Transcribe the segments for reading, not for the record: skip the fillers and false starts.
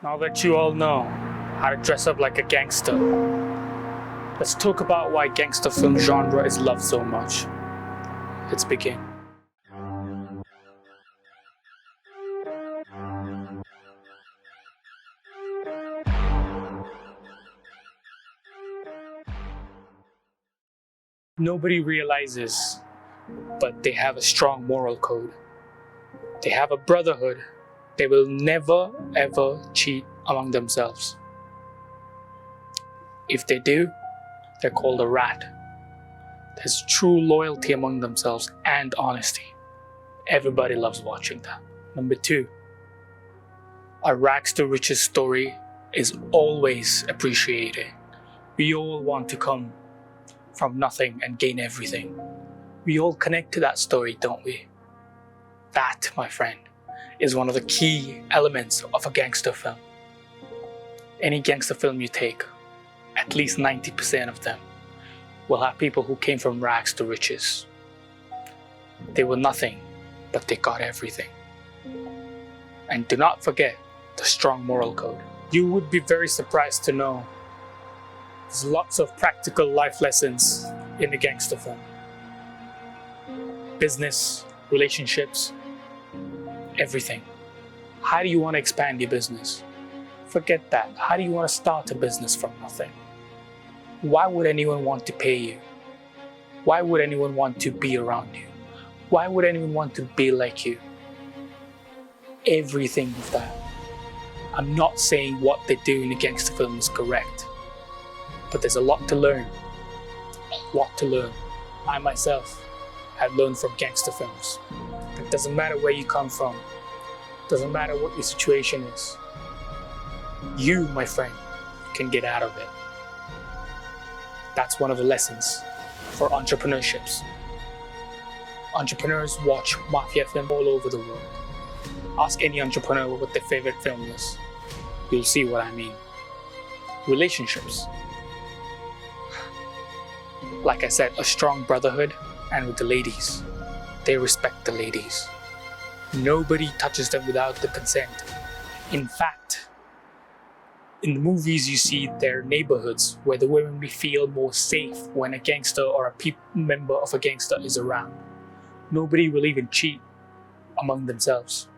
Now that you all know how to dress up like a gangster, let's talk about why gangster film genre is loved so much. Let's begin. Nobody realizes, but they have a strong moral code. They have a brotherhood. They will never ever cheat among themselves. If they do, they're called a rat. There's true loyalty among themselves and honesty. Everybody loves watching that. Number 2, a rags to riches story is always appreciated. We all want to come from nothing and gain everything. We all connect to that story, don't we? That, my friend, is one of the key elements of a gangster film. Any gangster film you take, at least 90% of them will have people who came from rags to riches. They were nothing, but they got everything. And do not forget the strong moral code. You would be very surprised to know there's lots of practical life lessons in a gangster film. Business, relationships, everything. How do you want to expand your business? Forget that. How do you want to start a business from nothing? Why would anyone want to pay you? Why would anyone want to be around you? Why would anyone want to be like you? Everything of that. I'm not saying what they do in a gangster film is correct, but there's a lot to learn. A lot to learn. I myself have learned from gangster films. It doesn't matter where you come from. It doesn't matter what your situation is. You, my friend, can get out of it. That's one of the lessons for entrepreneurships. Entrepreneurs watch mafia film all over the world. Ask any entrepreneur what their favorite film is. You'll see what I mean. Relationships. Like I said, a strong brotherhood, and with the ladies. They respect the ladies. Nobody touches them without the consent. In fact, in the movies you see their neighborhoods where the women may feel more safe when a gangster or a member of a gangster is around. Nobody will even cheat among themselves.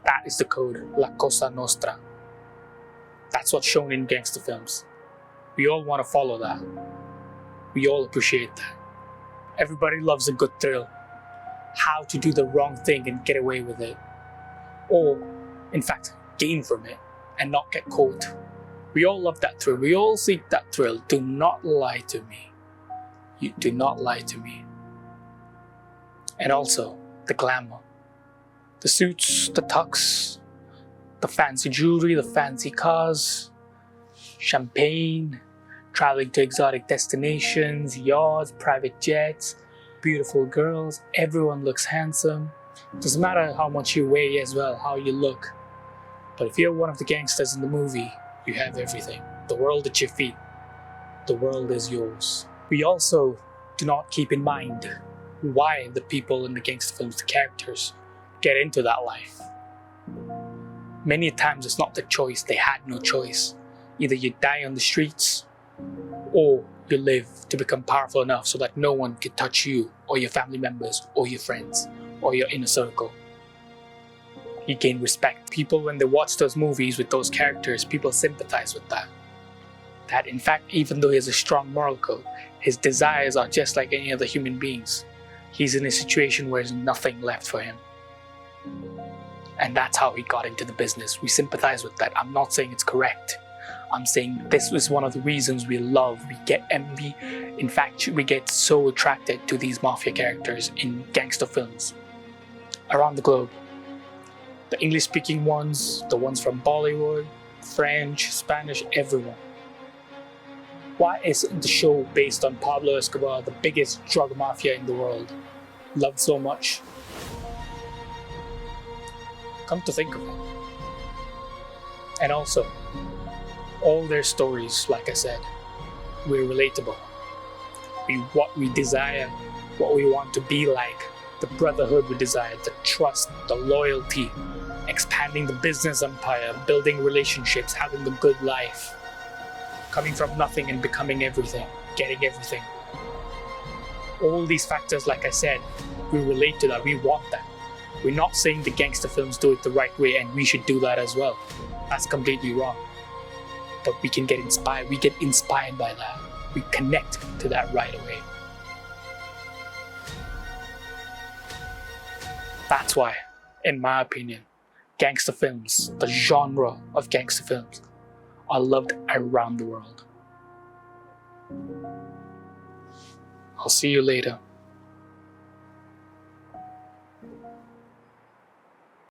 That is the code, La Cosa Nostra. That's what's shown in gangster films. We all want to follow that. We all appreciate that. Everybody loves a good thrill. How to do the wrong thing and get away with it. Or, in fact, gain from it and not get caught. We all love that thrill. We all seek that thrill. Do not lie to me. You do not lie to me. And also, the glamour. The suits, the tux, the fancy jewelry, the fancy cars, champagne, traveling to exotic destinations, yachts, private jets, beautiful girls. Everyone looks handsome. Doesn't matter how much you weigh as well, how you look. But if you're one of the gangsters in the movie, you have everything. The world at your feet. The world is yours. We also do not keep in mind why the people in the gangster films, the characters, get into that life. Many times it's not the choice. They had no choice. Either you die on the streets, or you live to become powerful enough so that no one can touch you or your family members or your friends or your inner circle. You gain respect. People, when they watch those movies with those characters, people sympathize with that. That in fact, even though he has a strong moral code, his desires are just like any other human beings. He's in a situation where there's nothing left for him. And that's how he got into the business. We sympathize with that. I'm not saying it's correct. I'm saying this was one of the reasons we love, we get envy. In fact, we get so attracted to these mafia characters in gangster films around the globe. The English-speaking ones, the ones from Bollywood, French, Spanish, everyone. Why is the show based on Pablo Escobar, the biggest drug mafia in the world, loved so much? Come to think of it. And also, all their stories, like I said, we're relatable. What we desire, what we want to be like, the brotherhood we desire, the trust, the loyalty, expanding the business empire, building relationships, having a good life, coming from nothing and becoming everything, getting everything. All these factors, like I said, we relate to that, we want that. We're not saying the gangster films do it the right way and we should do that as well. That's completely wrong. But we can get inspired. We get inspired by that. We connect to that right away. That's why, in my opinion, gangster films, the genre of gangster films, are loved around the world. I'll see you later.